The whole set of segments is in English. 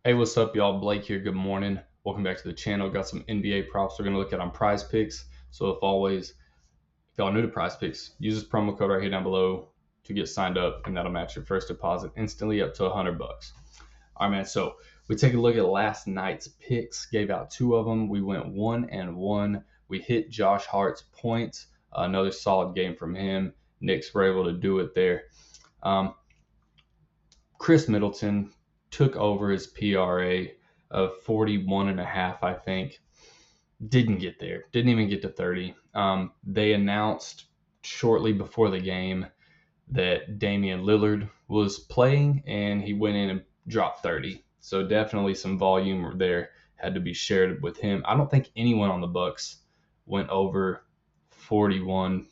Hey, what's up, y'all? Blake here. Good morning. Welcome back to the channel. Got some NBA props we're going to look at on PrizePicks. So, if y'all are new to PrizePicks, use this promo code right here down below to get signed up, and that'll match your first deposit instantly up to $100. All right, man. So, we take a look at last night's picks. Gave out two of them. We went 1-1. We hit Josh Hart's points. Another solid game from him. Knicks were able to do it there. Um, Chris Middleton took over his PRA of 41.5, I think. Didn't get there. Didn't even get to 30. They announced shortly before the game that Damian Lillard was playing, and he went in and dropped 30. So definitely some volume there had to be shared with him. I don't think anyone on the Bucks went over 41.5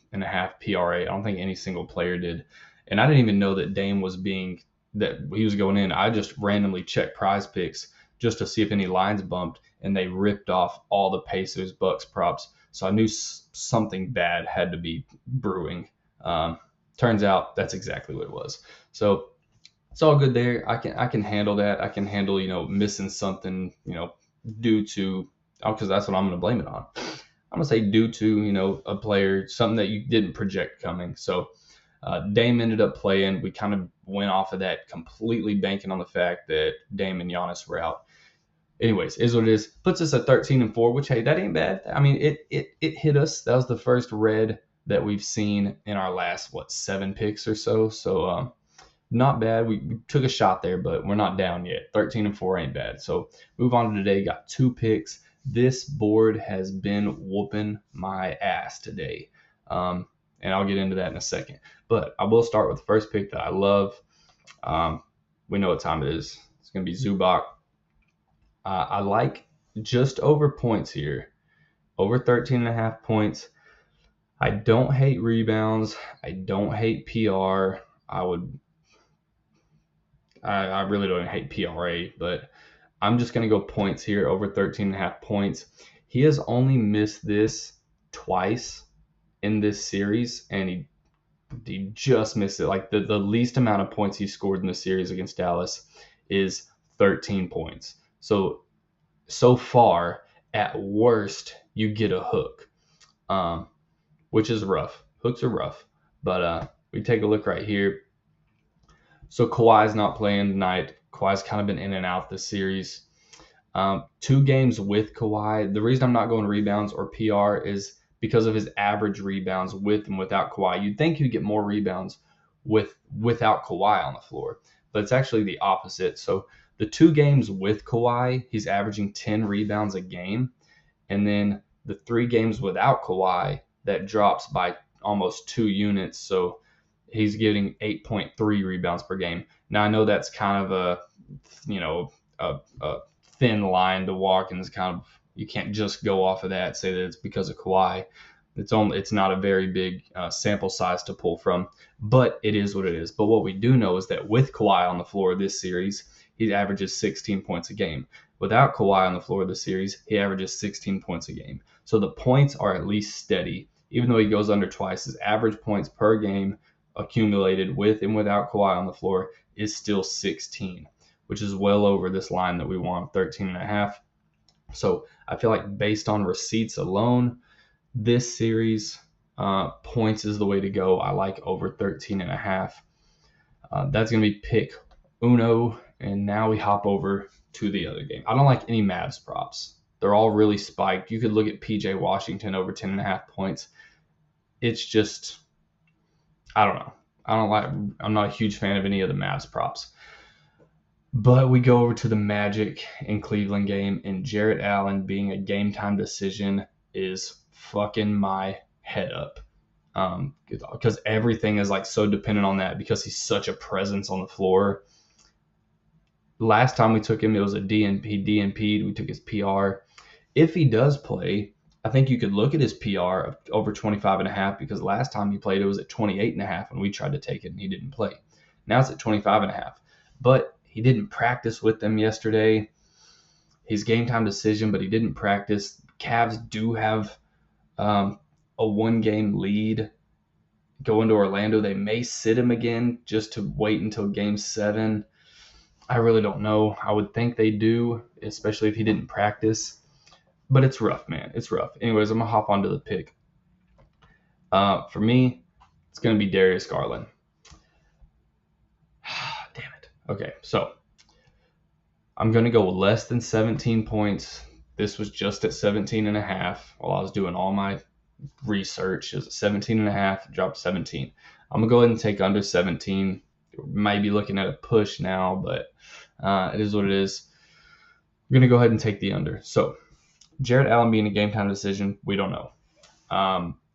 PRA. I don't think any single player did. And I didn't even know that Dame was that he was going in. I just randomly checked PrizePicks just to see if any lines bumped, and they ripped off all the Pacers Bucks props. So I knew something bad had to be brewing. Turns out that's exactly what it was. So it's all good there. I can handle that. I can handle missing something due to because that's what I'm going to blame it on. I'm going to say due to a player, something that you didn't project coming. So Dame ended up playing. We kind of went off of that, completely banking on the fact that Dame and Giannis were out. Anyways, is what it is. Puts us at 13-4, which, hey, that ain't bad. I mean, it hit us. That was the first red that we've seen in our last 7 picks or so. So not bad. We took a shot there, but we're not down yet. 13-4 ain't bad. So move on to today. Got 2 picks. This board has been whooping my ass today. And I'll get into that in a second. But I will start with the first pick that I love. We know what time it is. It's going to be Zubac. I like just over points here, over 13.5 points. I don't hate rebounds. I don't hate PR. I really don't hate PRA, but I'm just going to go points here, over 13.5 points. He has only missed this twice in this series, and he just missed it. Like the least amount of points he scored in the series against Dallas is 13 points. So far, at worst, you get a hook, which is rough. Hooks are rough. But we take a look right here. So Kawhi's not playing tonight. Kawhi's kind of been in and out this series. 2 games with Kawhi. The reason I'm not going rebounds or PR is because of his average rebounds with and without Kawhi. You'd think you'd get more rebounds without Kawhi on the floor, but it's actually the opposite. So the 2 games with Kawhi, he's averaging 10 rebounds a game. And then the 3 games without Kawhi, that drops by almost 2 units. So he's getting 8.3 rebounds per game. Now, I know that's kind of a thin line to walk, and it's kind of, you can't just go off of that, say that it's because of Kawhi. It's not a very big sample size to pull from, but it is what it is. But what we do know is that with Kawhi on the floor this series, he averages 16 points a game. Without Kawhi on the floor this series, he averages 16 points a game. So the points are at least steady. Even though he goes under twice, his average points per game accumulated with and without Kawhi on the floor is still 16, which is well over this line that we want, 13.5. So I feel like based on receipts alone, this series, points is the way to go. I like over 13.5. That's going to be pick uno. And now we hop over to the other game. I don't like any Mavs props. They're all really spiked. You could look at PJ Washington over 10.5 points. It's just, I don't know. I'm not a huge fan of any of the Mavs props. But we go over to the Magic in Cleveland game, and Jarrett Allen being a game time decision is fucking my head up. Because everything is like so dependent on that, because he's such a presence on the floor. Last time we took him, it was a DNP'd. We took his PR. If he does play, I think you could look at his PR of over 25.5, because last time he played, it was at 28.5 when we tried to take it and he didn't play. Now it's at 25.5. But he didn't practice with them yesterday. His game time decision, but he didn't practice. Cavs do have a 1-game lead going to Orlando. They may sit him again just to wait until game 7. I really don't know. I would think they do, especially if he didn't practice. But it's rough, man. It's rough. Anyways, I'm going to hop onto the pick. For me, it's going to be Darius Garland. Damn it. Okay, so I'm going to go less than 17 points. This was just at 17 and a half while I was doing all my research. It was at 17 and a half, dropped 17. I'm going to go ahead and take under 17. Maybe looking at a push now, but it is what it is. I'm going to go ahead and take the under. So Jarrett Allen being a game time decision, we don't know.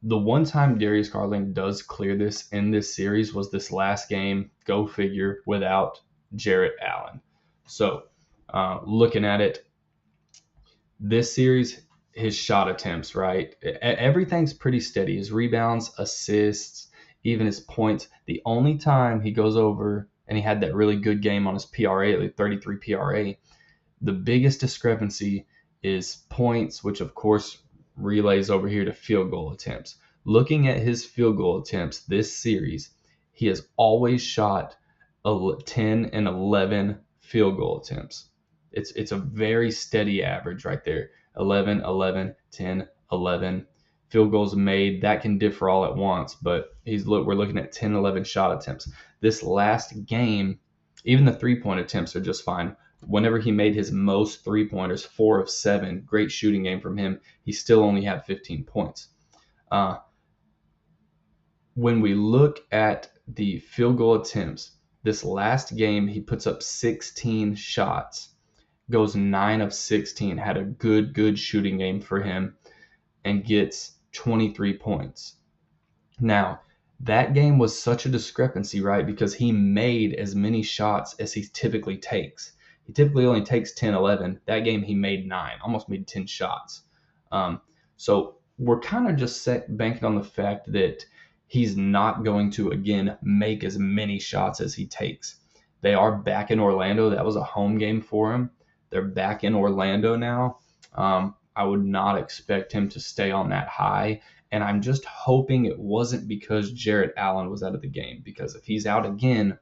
The one time Darius Garland does clear this in this series was this last game, go figure, without Jarrett Allen. So looking at it, this series, his shot attempts, right? Everything's pretty steady. His rebounds, assists, even his points. The only time he goes over, and he had that really good game on his PRA, like 33 PRA, the biggest discrepancy is points, which of course relays over here to field goal attempts. Looking at his field goal attempts this series, he has always shot 10 and 11 field goal attempts. It's a very steady average right there. 11, 11, 10, 11. Field goals made, that can differ all at once, but we're looking at 10, 11 shot attempts. This last game, even the three-point attempts are just fine. Whenever he made his most three-pointers, 4 of 7, great shooting game from him, he still only had 15 points. When we look at the field goal attempts, this last game he puts up 16 shots, goes 9 of 16, had a good shooting game for him, and gets 23 points. Now, that game was such a discrepancy, right? Because he made as many shots as he typically takes. He typically only takes 10, 11. That game he made 9, almost made 10 shots. So we're kind of just banking on the fact that he's not going to, again, make as many shots as he takes. They are back in Orlando. That was a home game for him. They're back in Orlando now. I would not expect him to stay on that high. And I'm just hoping it wasn't because Jarrett Allen was out of the game. Because if he's out again,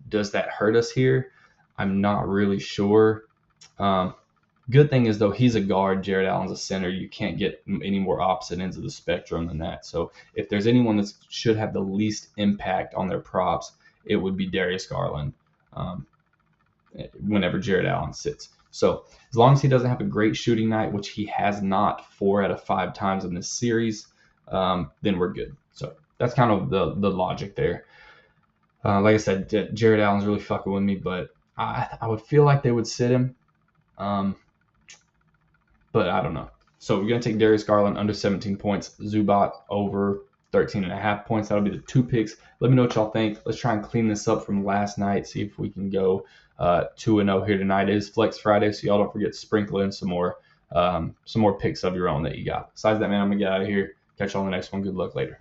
does that hurt us here? I'm not really sure. Good thing is, though, he's a guard. Jarrett Allen's a center. You can't get any more opposite ends of the spectrum than that. So if there's anyone that should have the least impact on their props, it would be Darius Garland whenever Jarrett Allen sits. So as long as he doesn't have a great shooting night, which he has not 4 out of 5 times in this series, then we're good. So that's kind of the logic there. Like I said, Jarrett Allen's really fucking with me, but I would feel like they would sit him. But I don't know. So we're going to take Darius Garland under 17 points, Zubac over 13.5 points. That'll be the 2 picks. Let me know what y'all think. Let's try and clean this up from last night, see if we can go 2-0 here tonight. It is Flex Friday, so y'all don't forget to sprinkle in some more picks of your own that you got. Besides that, man, I'm going to get out of here. Catch y'all on the next one. Good luck later.